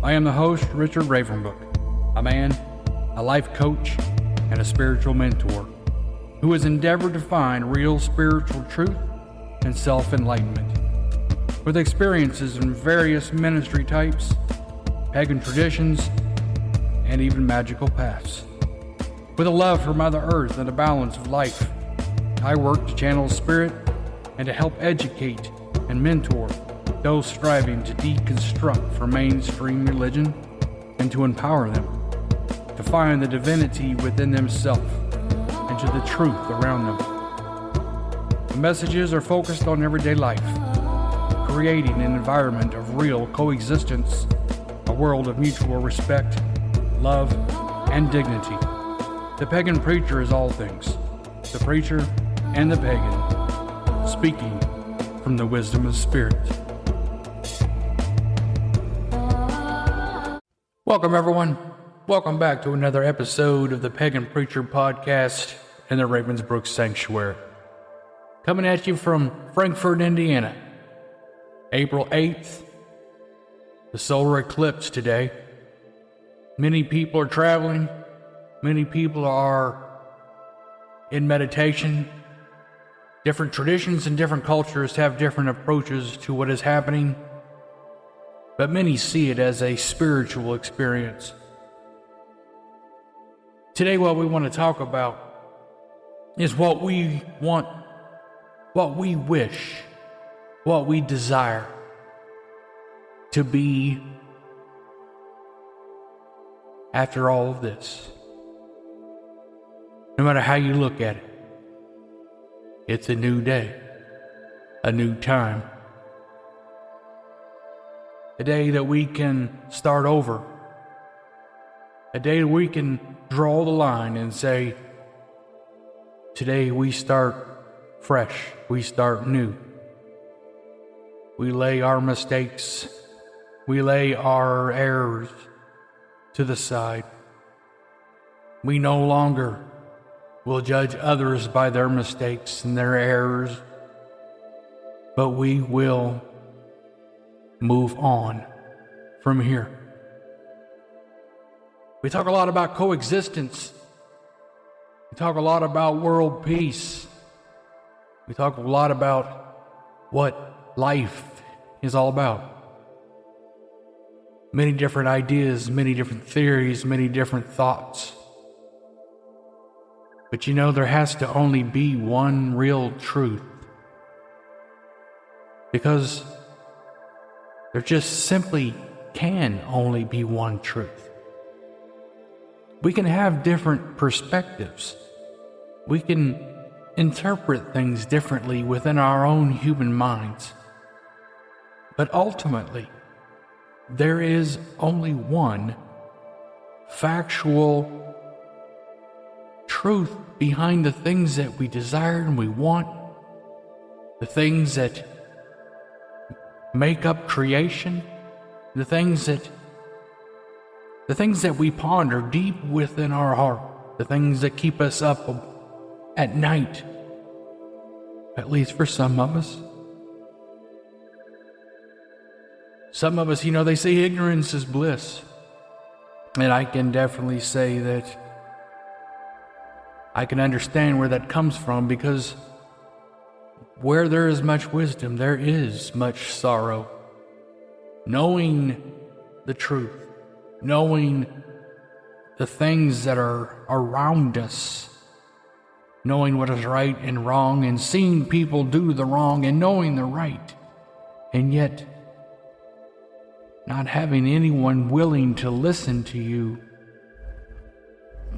I am the host, Richard Ravenbrook, a man, a life coach, and a spiritual mentor who has endeavored to find real spiritual truth and self-enlightenment. With experiences in various ministry types, pagan traditions, and even magical paths. With a love for Mother Earth and the balance of life, I work to channel spirit and to help educate and mentor those striving to deconstruct from mainstream religion and to empower them to find the divinity within themselves and to the truth around them. The messages are focused on everyday life, creating an environment of real coexistence, a world of mutual respect, love, and dignity. The Pagan Preacher is all things, the preacher and the pagan, speaking from the wisdom of spirit. Welcome, everyone. Welcome back to another episode of the Pagan Preacher Podcast in the Ravensbrook Sanctuary. Coming at you from Frankfort, Indiana. April 8th, the solar eclipse today. Many people are traveling. Many people are in meditation. Different traditions and different cultures have different approaches to what is happening, but many see it as a spiritual experience. Today, what we want to talk about is what we want, what we wish, what we desire to be after all of this. No matter how you look at it, it's a new day, a new time. A day that we can start over. A day that we can draw the line and say, today we start fresh, we start new. We lay our mistakes, we lay our errors to the side. We no longer will judge others by their mistakes and their errors, but we will move on from here. We talk a lot about coexistence. We talk a lot about world peace. We talk a lot about what life is all about. Many different ideas, many different theories, many different thoughts. But you know, there has to only be one real truth. Because there just simply can only be one truth. We can have different perspectives. We can interpret things differently within our own human minds. But ultimately, there is only one factual truth behind the things that we desire and we want, the things that make up creation, the things that we ponder deep within our heart, the things that keep us up at night, at least for some of us. Some of us, they say ignorance is bliss. And I can definitely say that I can understand where that comes from, because where there is much wisdom, there is much sorrow. Knowing the truth, knowing the things that are around us, knowing what is right and wrong, and seeing people do the wrong and knowing the right, and yet not having anyone willing to listen to you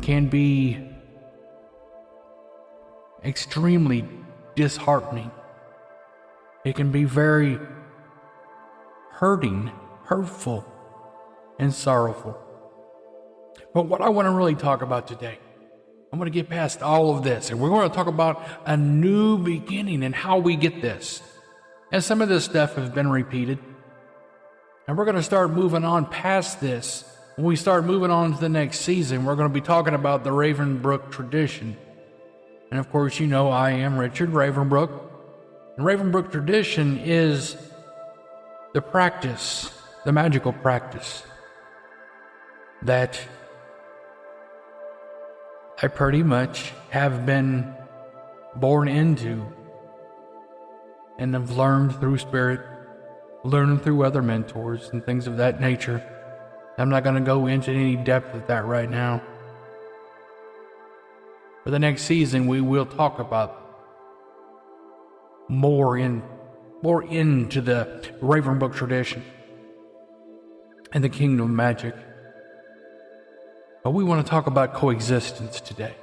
can be extremely disheartening. It can be very hurting, hurtful, and sorrowful. But what I want to really talk about today, I'm going to get past all of this, and we're going to talk about a new beginning and how we get this. And some of this stuff has been repeated, and we're going to start moving on past this. When we start moving on to the next season, we're going to be talking about the Ravensbrook tradition. And of course, I am Richard Ravenbrook. And Ravensbrook tradition is the practice, the magical practice that I pretty much have been born into and have learned through spirit, learned through other mentors and things of that nature. I'm not going to go into any depth of that right now. For the next season, we will talk about more into the Ravensbrook tradition and the kingdom of magic. But we want to talk about coexistence today.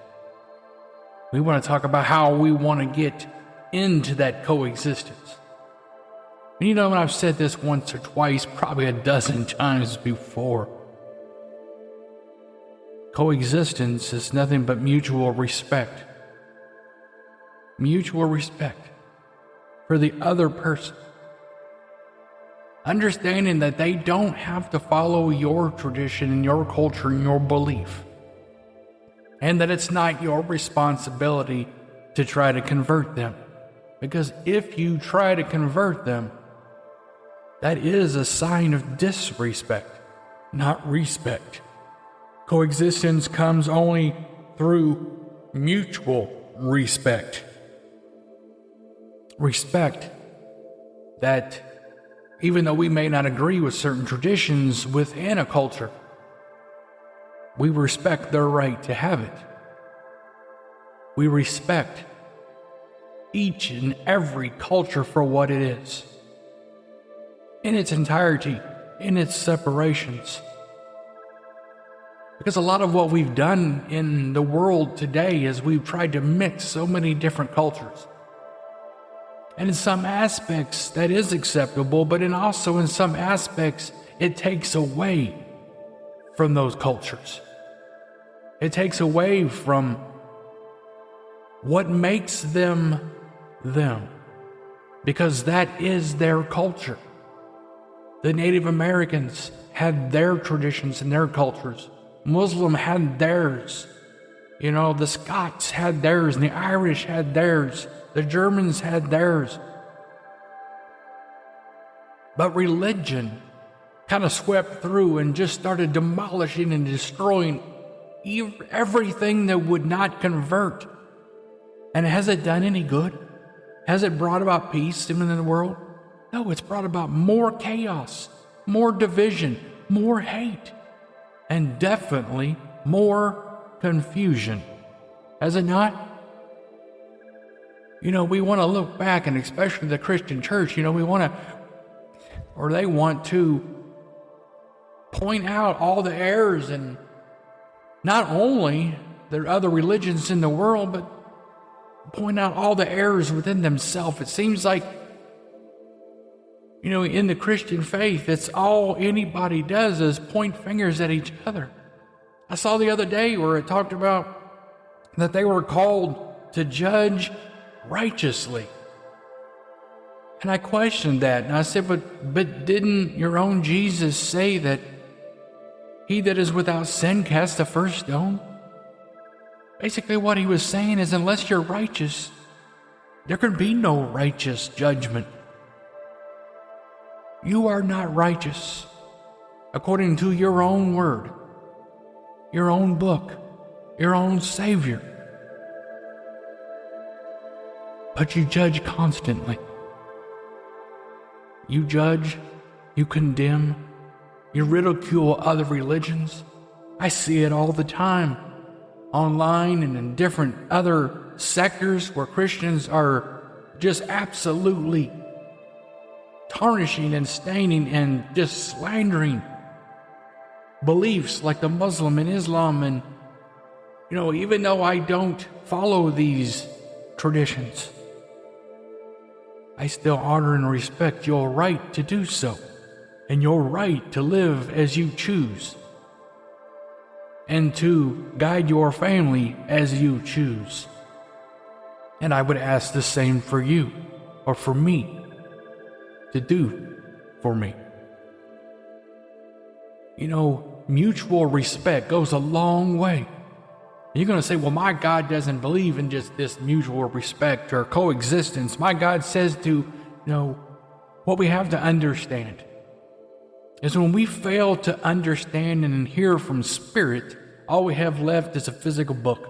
We want to talk about how we want to get into that coexistence. And you know, I've said this once or twice, probably a dozen times before. Coexistence is nothing but mutual respect. Mutual respect for the other person. Understanding that they don't have to follow your tradition and your culture and your belief. And that it's not your responsibility to try to convert them. Because if you try to convert them, that is a sign of disrespect, not respect. Coexistence comes only through mutual respect. Respect that even though we may not agree with certain traditions within a culture, we respect their right to have it. We respect each and every culture for what it is, in its entirety, in its separations. Because a lot of what we've done in the world today is we've tried to mix so many different cultures. And in some aspects that is acceptable, but also in some aspects it takes away from those cultures. It takes away from what makes them them, because that is their culture. The Native Americans had their traditions and their cultures. Muslim had theirs. You know, the Scots had theirs, and the Irish had theirs. The Germans had theirs. But religion kind of swept through and just started demolishing and destroying everything that would not convert. And has it done any good? Has it brought about peace in the world? No, it's brought about more chaos, more division, more hate, and definitely more confusion. Has it not? You know, we want to look back, and especially the Christian church, you know, they want to point out all the errors, and not only there are other religions in the world, but point out all the errors within themselves. It seems like, you know, in the Christian faith, it's all anybody does is point fingers at each other. I saw the other day where it talked about that they were called to judge righteously. And I questioned that, and I said, but didn't your own Jesus say that he that is without sin cast the first stone? Basically what he was saying is, unless you're righteous, there can be no righteous judgment. You are not righteous according to your own word, your own book, your own Savior. But you judge constantly. You judge, you condemn, you ridicule other religions. I see it all the time, online and in different other sectors where Christians are just absolutely tarnishing and staining and just slandering beliefs like the Muslim and Islam. And, you know, even though I don't follow these traditions, I still honor and respect your right to do so, and your right to live as you choose, and to guide your family as you choose. And I would ask the same for you, or for me, to do for me. You know, mutual respect goes a long way. You're going to say, well, my God doesn't believe in just this mutual respect or coexistence. My God says to, you know, what we have to understand is when we fail to understand and hear from Spirit, all we have left is a physical book,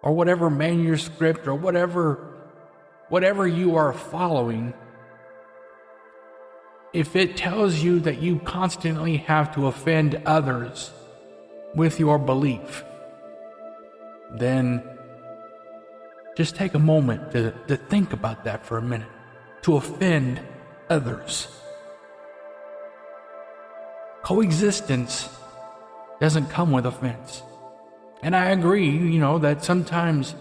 or whatever manuscript, or whatever you are following. If it tells you that you constantly have to offend others with your belief, then just take a moment to think about that for a minute. To offend others. Coexistence doesn't come with offense. And I agree, that sometimes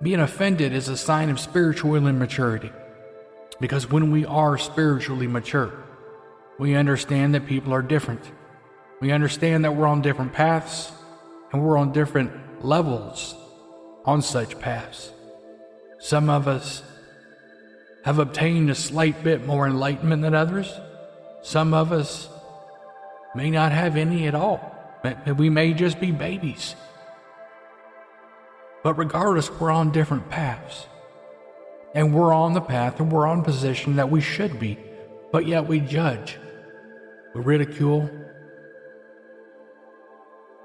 being offended is a sign of spiritual immaturity. Because when we are spiritually mature, we understand that people are different. We understand that we're on different paths, and we're on different levels on such paths. Some of us have obtained a slight bit more enlightenment than others. Some of us may not have any at all. We may just be babies. But regardless, we're on different paths. And we're on the path and we're on position that we should be. But yet we judge. We ridicule.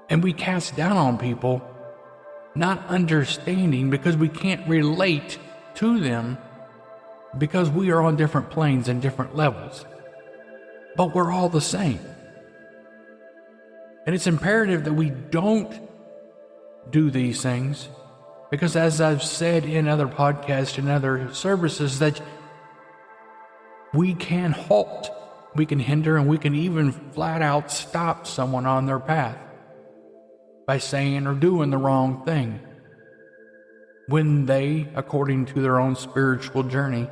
And we cast down on people, not understanding because we can't relate to them because we are on different planes and different levels. But we're all the same. And it's imperative that we don't do these things, because as I've said in other podcasts and other services, that we can halt, we can hinder, and we can even flat out stop someone on their path by saying or doing the wrong thing when they, according to their own spiritual journey,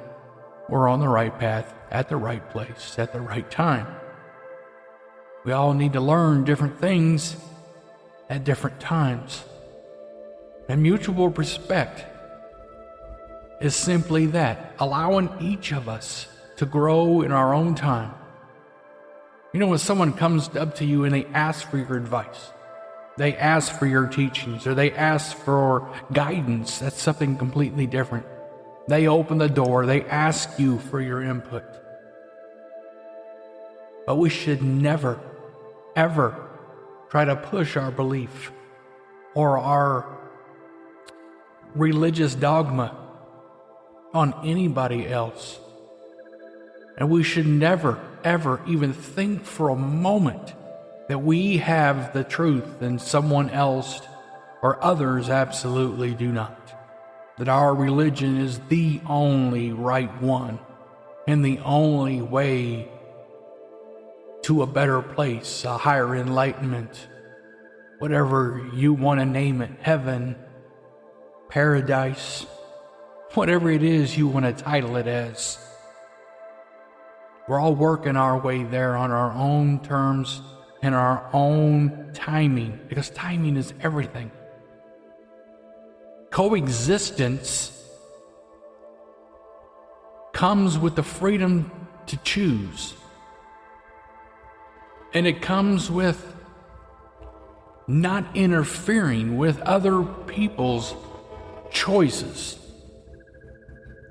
were on the right path, at the right place, at the right time. We all need to learn different things at different times. And mutual respect is simply that, allowing each of us to grow in our own time. When someone comes up to you and they ask for your advice, they ask for your teachings, or they ask for guidance, that's something completely different. They open the door, they ask you for your input. But we should never, ever try to push our belief or our religious dogma on anybody else. And we should never, ever even think for a moment that we have the truth and someone else or others absolutely do not. That our religion is the only right one and the only way to a better place, a higher enlightenment, whatever you want to name it, heaven, paradise, whatever it is you want to title it as. We're all working our way there on our own terms and our own timing, because timing is everything. Coexistence comes with the freedom to choose. And it comes with not interfering with other people's choices.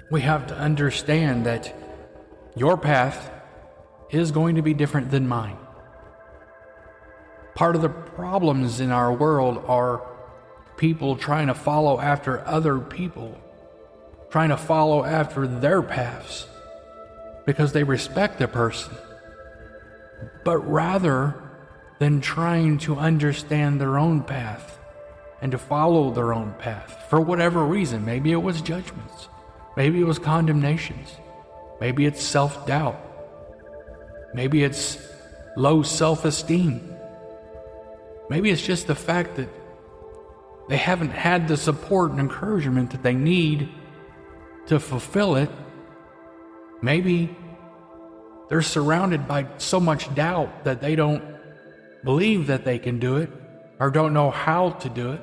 We have to understand that your path is going to be different than mine. Part of the problems in our world are people trying to follow after other people, trying to follow after their paths because they respect the person. But rather than trying to understand their own path and to follow their own path for whatever reason, maybe it was judgments, maybe it was condemnations, maybe it's self-doubt, maybe it's low self-esteem, maybe it's just the fact that they haven't had the support and encouragement that they need to fulfill it. Maybe they're surrounded by so much doubt that they don't believe that they can do it or don't know how to do it.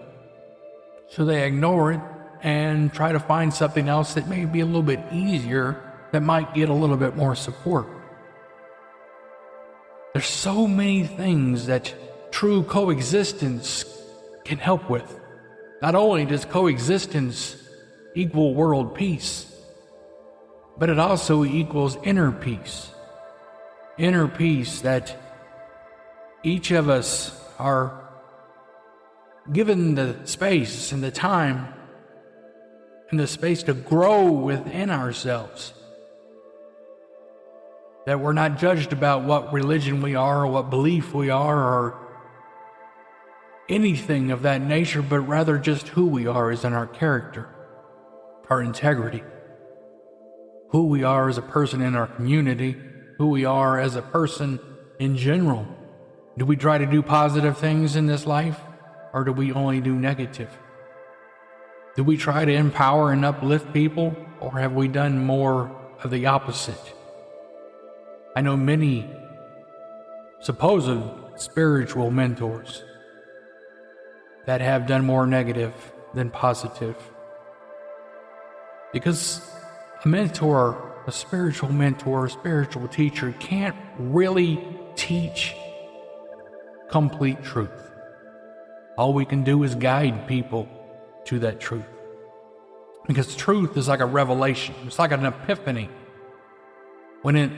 So they ignore it and try to find something else that may be a little bit easier, that might get a little bit more support. There's so many things that true coexistence can help with. Not only does coexistence equal world peace, but it also equals inner peace. inner peace that each of us are given the space and the time and the space to grow within ourselves. That we're not judged about what religion we are or what belief we are or anything of that nature, but rather just who we are is in our character, our integrity, who we are as a person in our community, who we are as a person in general. Do we try to do positive things in this life, or do we only do negative? Do we try to empower and uplift people, or have we done more of the opposite? I know many supposed spiritual mentors that have done more negative than positive. Because a mentor, a spiritual teacher can't really teach complete truth. All we can do is guide people to that truth. Because truth is like a revelation. It's like an epiphany. When it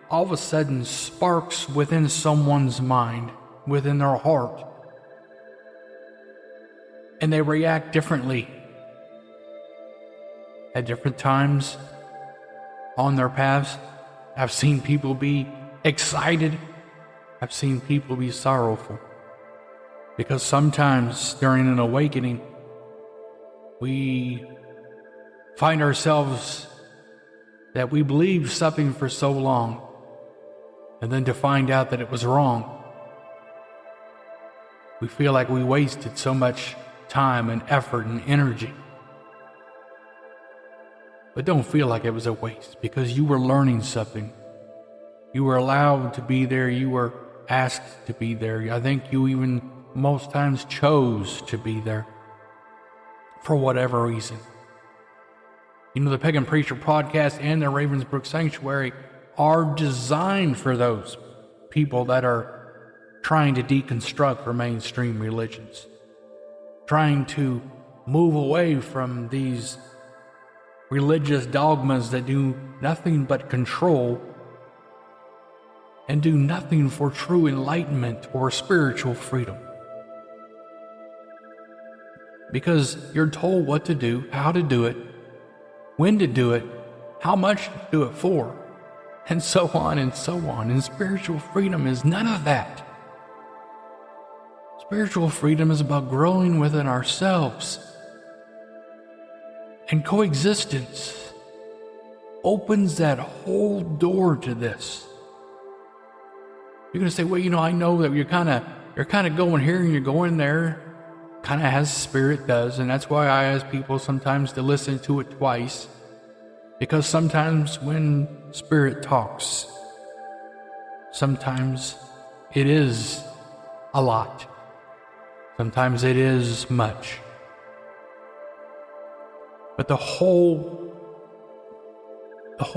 all of a sudden sparks within someone's mind, within their heart, and they react differently at different times on their paths. I've seen people be excited. I've seen people be sorrowful. Because sometimes during an awakening, we find ourselves that we believed something for so long, and then to find out that it was wrong, we feel like we wasted so much time and effort and energy. But don't feel like it was a waste, because you were learning something. You were allowed to be there. You were asked to be there. I think you even most times chose to be there for whatever reason. You know, the Pagan Preacher Podcast and the Ravensbrook Sanctuary are designed for those people that are trying to deconstruct their mainstream religions, trying to move away from these religious dogmas that do nothing but control and do nothing for true enlightenment or spiritual freedom. Because you're told what to do, how to do it, when to do it, how much to do it for, and so on and so on. And spiritual freedom is none of that. Spiritual freedom is about growing within ourselves. And coexistence opens that whole door to this. You're going to say, well, you know, I know that you're kind of going here and you're going there, kind of as spirit does. And that's why I ask people sometimes to listen to it twice. Because sometimes when spirit talks, sometimes it is a lot. Sometimes it is much. But the whole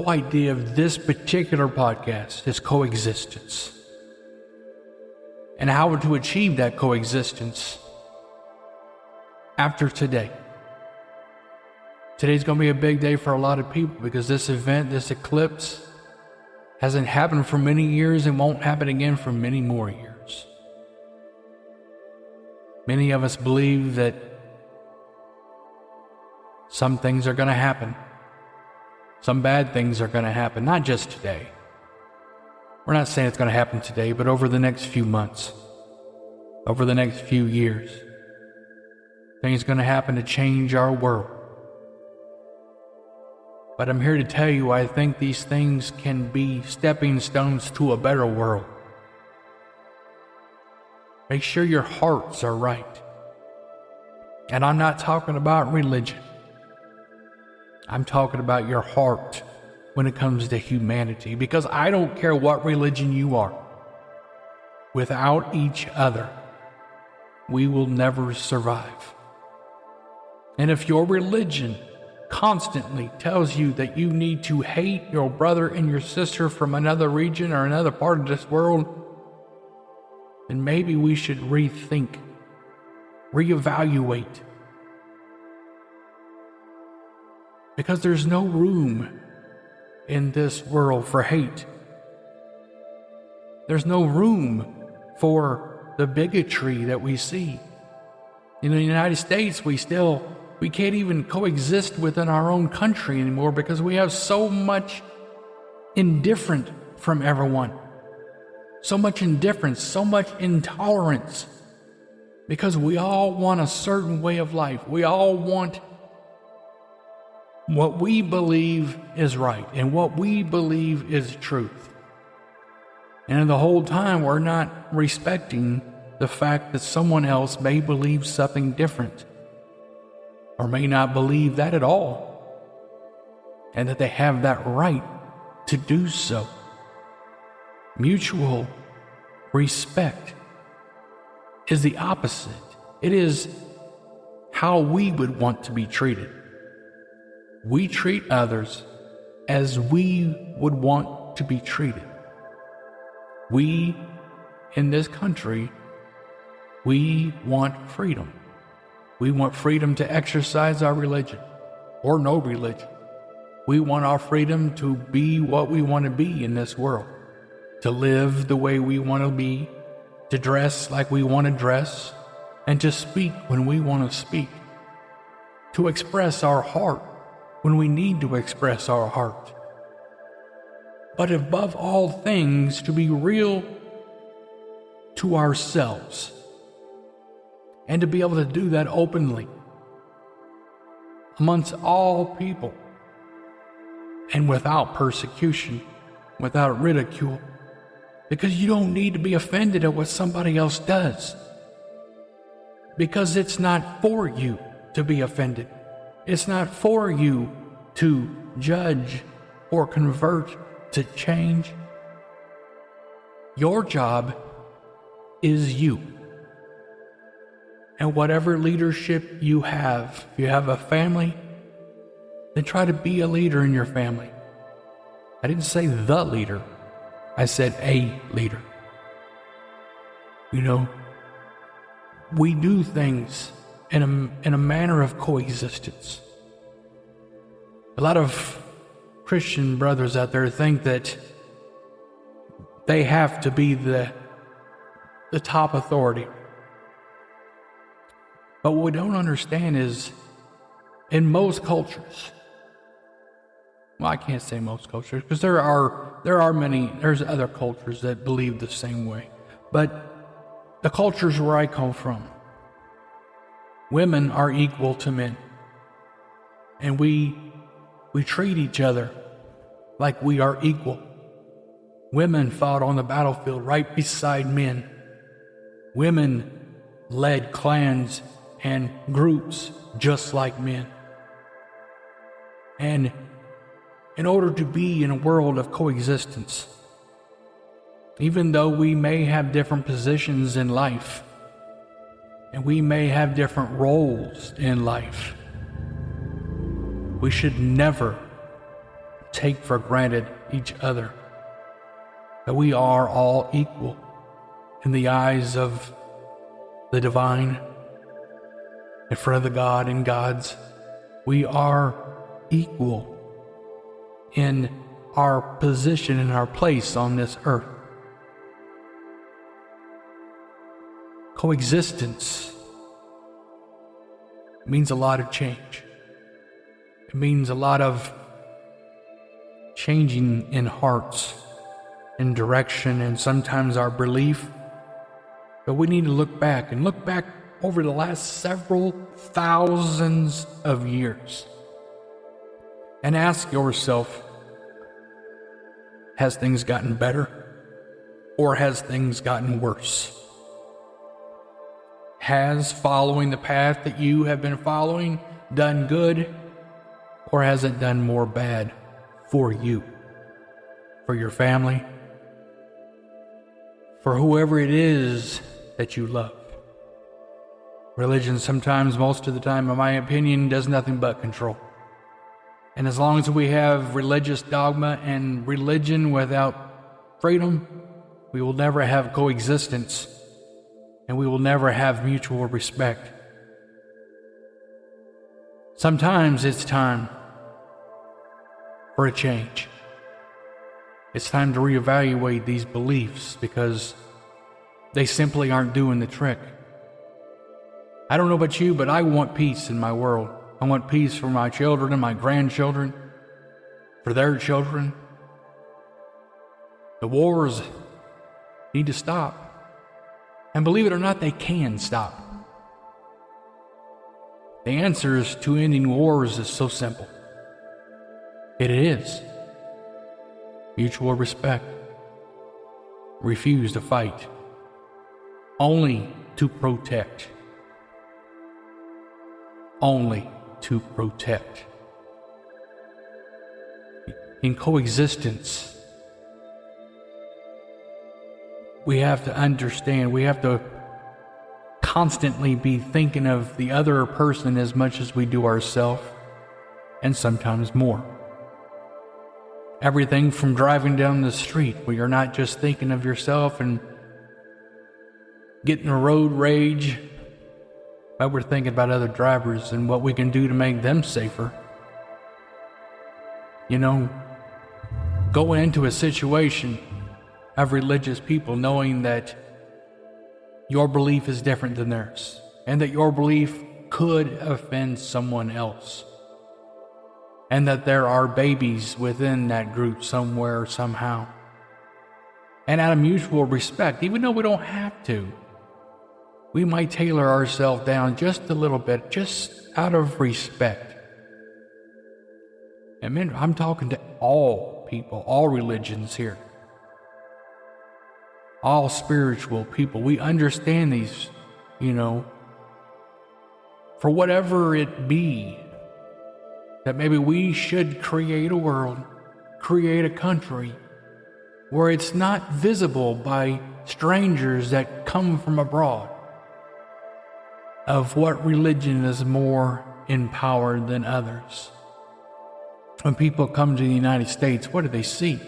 idea of this particular podcast is coexistence. And how to achieve that coexistence after today. Today's going to be a big day for a lot of people because this event, this eclipse, hasn't happened for many years and won't happen again for many more years. Many of us believe that some things are going to happen. Some bad things are going to happen, not just today. We're not saying it's going to happen today, but over the next few months, over the next few years, things are going to happen to change our world. But I'm here to tell you, I think these things can be stepping stones to a better world. Make sure your hearts are right. And I'm not talking about religion. I'm talking about your heart when it comes to humanity. Because I don't care what religion you are. Without each other, we will never survive. And if your religion constantly tells you that you need to hate your brother and your sister from another region or another part of this world, then maybe we should rethink, reevaluate. Because there's no room in this world for hate. There's no room for the bigotry that we see. In the United States, we can't even coexist within our own country anymore because we have so much indifference from everyone. So much indifference, so much intolerance. Because we all want a certain way of life. We all want what we believe is right and what we believe is truth. And the whole time we're not respecting the fact that someone else may believe something different or may not believe that at all, and that they have that right to do so. Mutual respect is the opposite. It is how we would want to be treated. We treat others as we would want to be treated. We, in this country, we want freedom. We want freedom to exercise our religion, or no religion. We want our freedom to be what we want to be in this world, to live the way we want to be, to dress like we want to dress, and to speak when we want to speak, to express our heart when we need to express our heart. But above all things, to be real to ourselves, and to be able to do that openly amongst all people, and without persecution, without ridicule, because you don't need to be offended at what somebody else does, because it's not for you to be offended. It's not for you to judge or convert, to change. Your job is you. And whatever leadership you have, if you have a family, then try to be a leader in your family. I didn't say the leader. I said a leader. You know, we do things in a manner of coexistence. A lot of Christian brothers out there think that they have to be the top authority. But what we don't understand is, in most cultures, well, I can't say most cultures, because there's other cultures that believe the same way. But the cultures where I come from, women are equal to men. And we treat each other like we are equal. Women fought on the battlefield right beside men. Women led clans and groups just like men. And in order to be in a world of coexistence, even though we may have different positions in life, and we may have different roles in life, we should never take for granted each other, that we are all equal in the eyes of the divine, in front of the God and gods. We are equal in our position and our place on this earth. Coexistence means a lot of change. It means a lot of changing in hearts, in direction, and sometimes our belief. But we need to look back over the last several thousands of years and ask yourself, has things gotten better, or has things gotten worse? Has following the path that you have been following done good, or has it done more bad for you, for your family, for whoever it is that you love? Religion sometimes, most of the time, in my opinion, does nothing but control. And as long as we have religious dogma and religion without freedom, we will never have coexistence, and we will never have mutual respect. Sometimes it's time for a change. It's time to reevaluate these beliefs because they simply aren't doing the trick. I don't know about you, but I want peace in my world. I want peace for my children and my grandchildren, for their children. The wars need to stop. And believe it or not, they can stop. The answers to ending wars is so simple. It is. Mutual respect. Refuse to fight. Only to protect. Only to protect. In coexistence, we have to understand, we have to constantly be thinking of the other person as much as we do ourselves, and sometimes more. Everything from driving down the street, where you're not just thinking of yourself and getting a road rage, but we're thinking about other drivers and what we can do to make them safer. You know, going into a situation of religious people knowing that your belief is different than theirs, and that your belief could offend someone else, and that there are babies within that group somewhere, somehow. And out of mutual respect, even though we don't have to, we might tailor ourselves down just a little bit, just out of respect. And man, I'm talking to all people, all religions here. All spiritual people. We understand these, for whatever it be, that maybe we should create a world, create a country where it's not visible by strangers that come from abroad of what religion is more empowered than others. When people come to the United States, what do they see?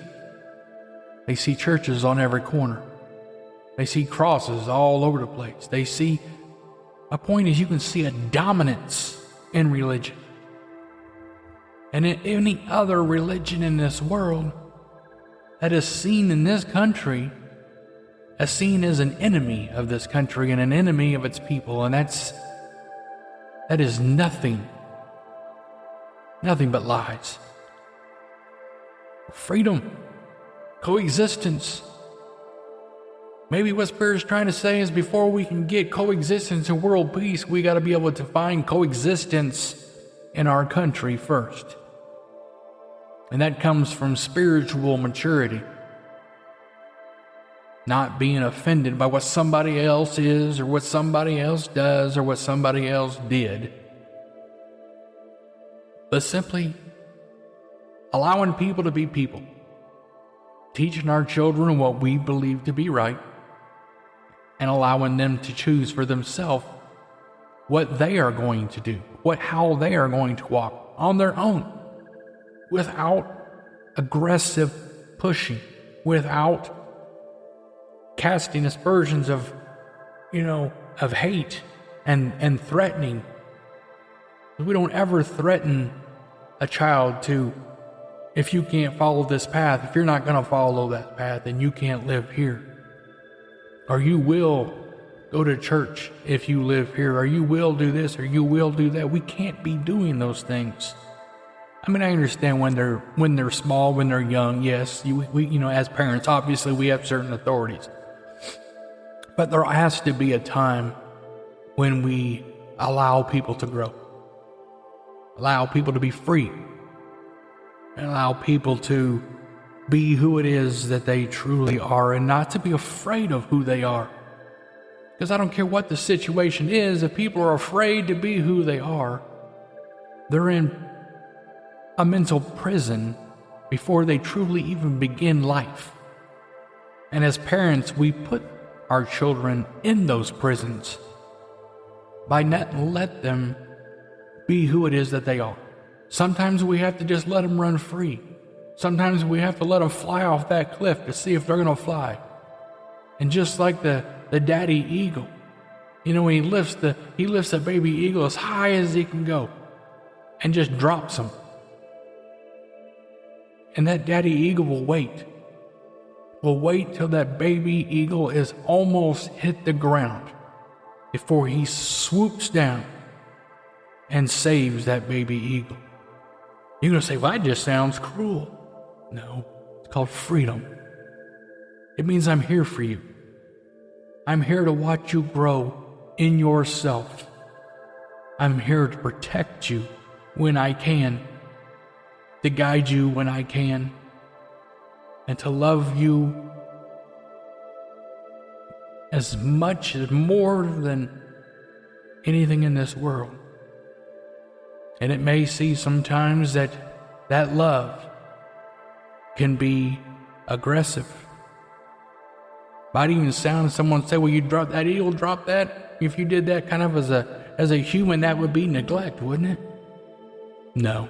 They see churches on every corner. They see crosses all over the place. They see, my point is, you can see a dominance in religion. And in any other religion in this world that is seen in this country as seen as an enemy of this country and an enemy of its people. And that is nothing but lies. Freedom, coexistence. Maybe what Spirit is trying to say is before we can get coexistence and world peace, we got to be able to find coexistence in our country first. And that comes from spiritual maturity. Not being offended by what somebody else is or what somebody else does or what somebody else did. But simply allowing people to be people. Teaching our children what we believe to be right. And allowing them to choose for themselves what they are going to do. How they are going to walk on their own. Without aggressive pushing. Without casting aspersions of hate and threatening. We don't ever threaten a child to, if you can't follow this path, if you're not going to follow that path, then you can't live here. Or you will go to church if you live here, or you will do this, or you will do that. We can't be doing those things. I mean, I understand when they're small, when they're young, yes, we as parents, obviously we have certain authorities. But there has to be a time when we allow people to grow. Allow people to be free. And allow people to be who it is that they truly are and not to be afraid of who they are. Because I don't care what the situation is, if people are afraid to be who they are, they're in a mental prison before they truly even begin life. And as parents, we put our children in those prisons by not let them be who it is that they are. Sometimes we have to just let them run free. Sometimes we have to let them fly off that cliff to see if they're going to fly. And just like the daddy eagle, when he lifts a baby eagle as high as he can go and just drops him. And that daddy eagle will wait will wait till that baby eagle is almost hit the ground before he swoops down and saves that baby eagle. You're going to say, well, that just sounds cruel. No, it's called freedom. It means I'm here for you. I'm here to watch you grow in yourself. I'm here to protect you when I can, to guide you when I can, and to love you as much as more than anything in this world. And it may see sometimes that love can be aggressive. Might even sound someone say, well, you drop that eagle, drop that. If you did that kind of as a human, that would be neglect, wouldn't it? No.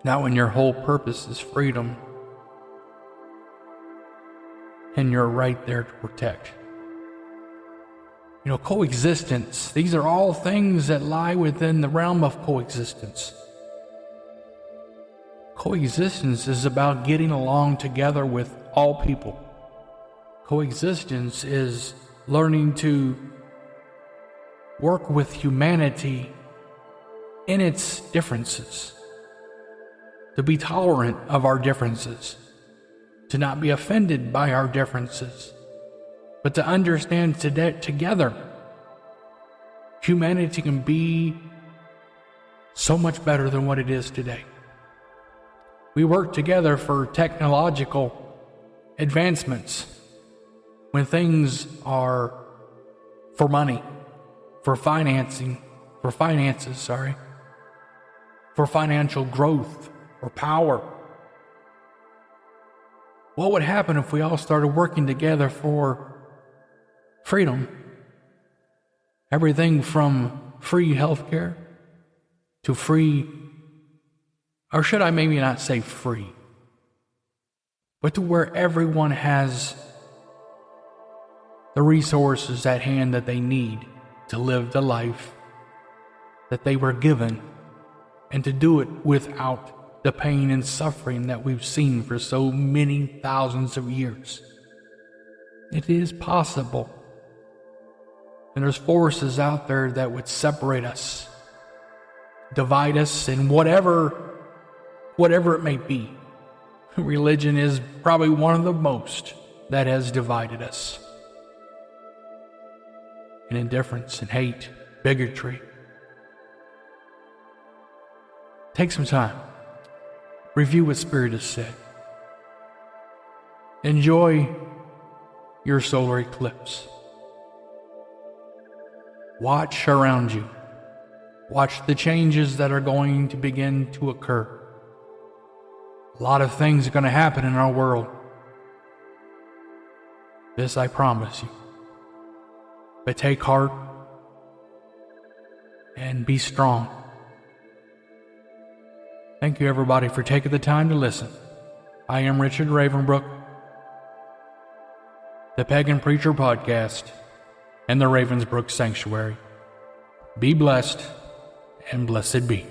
Not when your whole purpose is freedom. And you're right there to protect. Coexistence. These are all things that lie within the realm of coexistence. Coexistence is about getting along together with all people. Coexistence is learning to work with humanity in its differences, to be tolerant of our differences, to not be offended by our differences, but to understand that together, humanity can be so much better than what it is today. We work together for technological advancements when things are for money, for finances, for financial growth, or power. What would happen if we all started working together for freedom? Everything from free healthcare to free, or should I maybe not say free, but to where everyone has the resources at hand that they need to live the life that they were given, and to do it without the pain and suffering that we've seen for so many thousands of years. It is possible. And there's forces out there that would separate us, divide us, and whatever it may be. Religion is probably one of the most that has divided us. And indifference and hate, bigotry. Take some time. Review what Spirit has said. Enjoy your solar eclipse. Watch around you. Watch the changes that are going to begin to occur. A lot of things are going to happen in our world. This I promise you. But take heart and be strong. Thank you, everybody, for taking the time to listen. I am Richard Ravenbrook, the Pagan Preacher Podcast, and the Ravensbrook Sanctuary. Be blessed, and blessed be.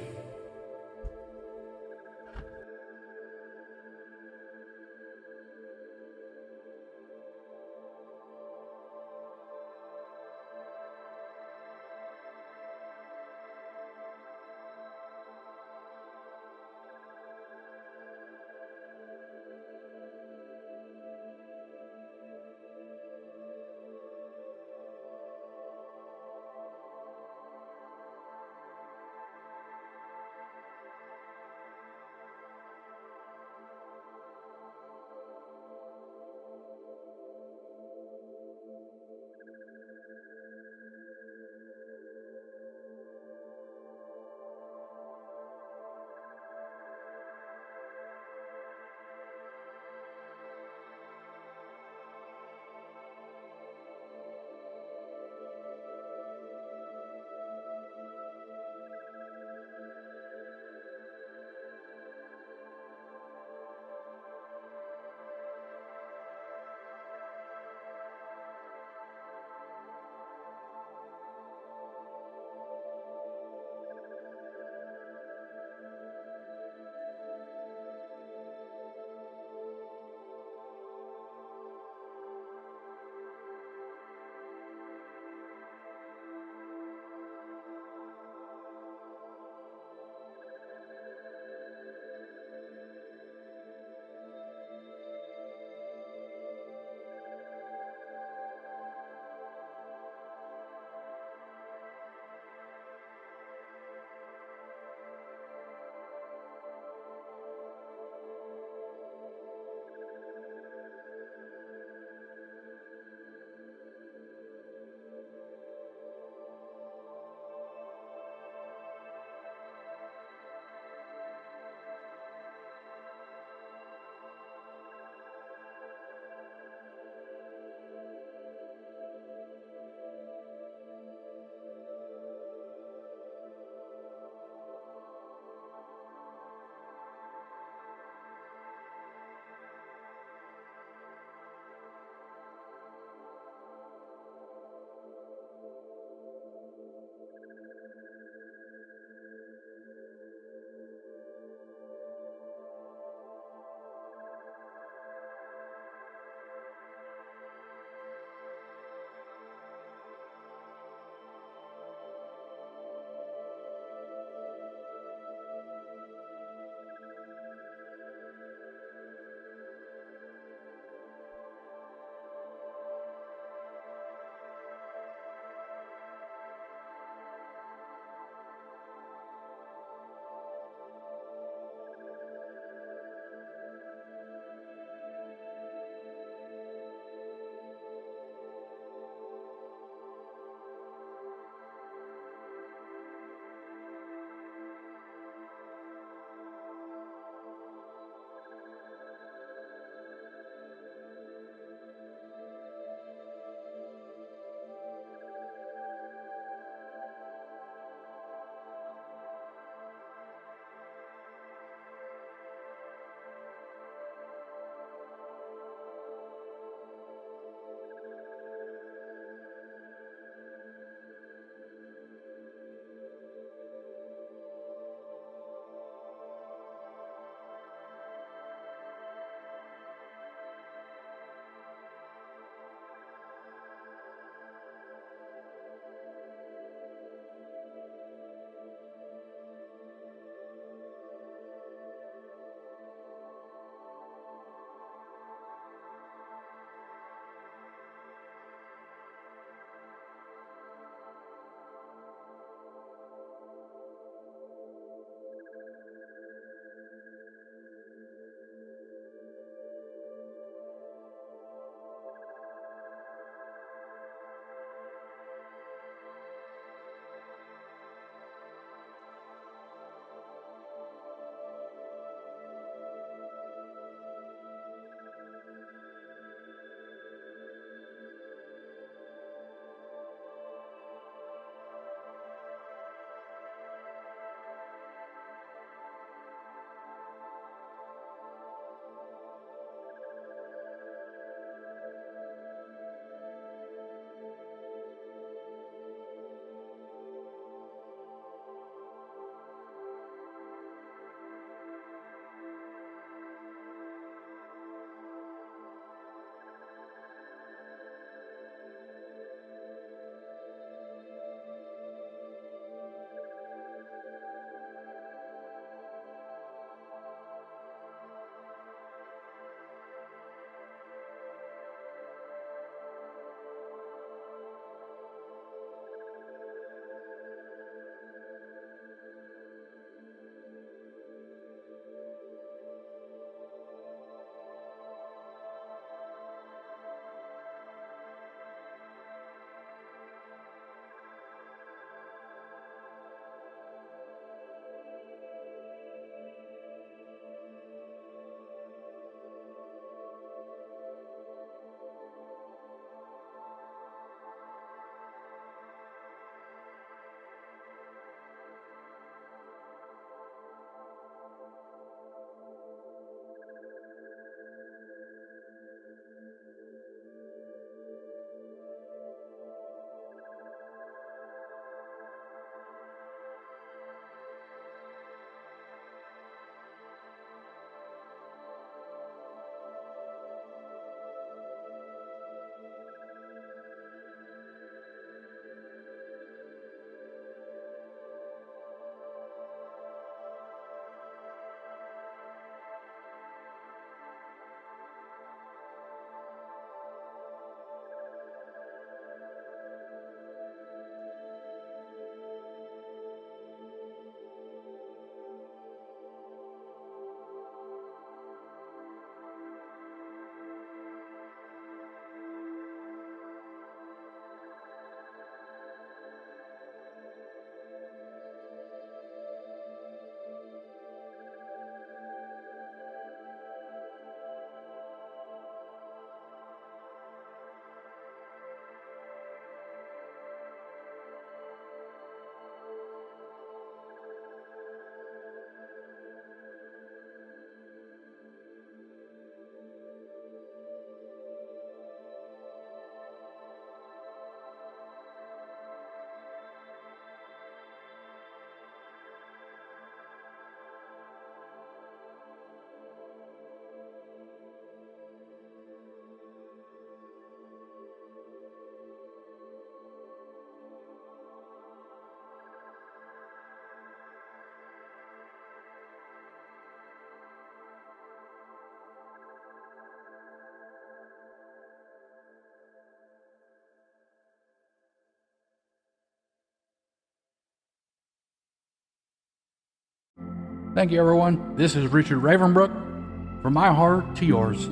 Thank you, everyone. This is Richard Ravenbrook. From my heart to yours,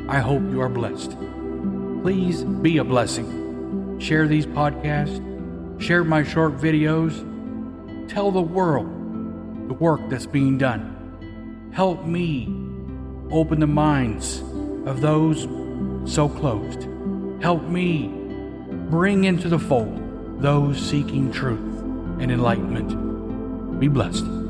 I hope you are blessed. Please be a blessing. Share these podcasts. Share my short videos. Tell the world the work that's being done. Help me open the minds of those so closed. Help me bring into the fold those seeking truth and enlightenment. Be blessed.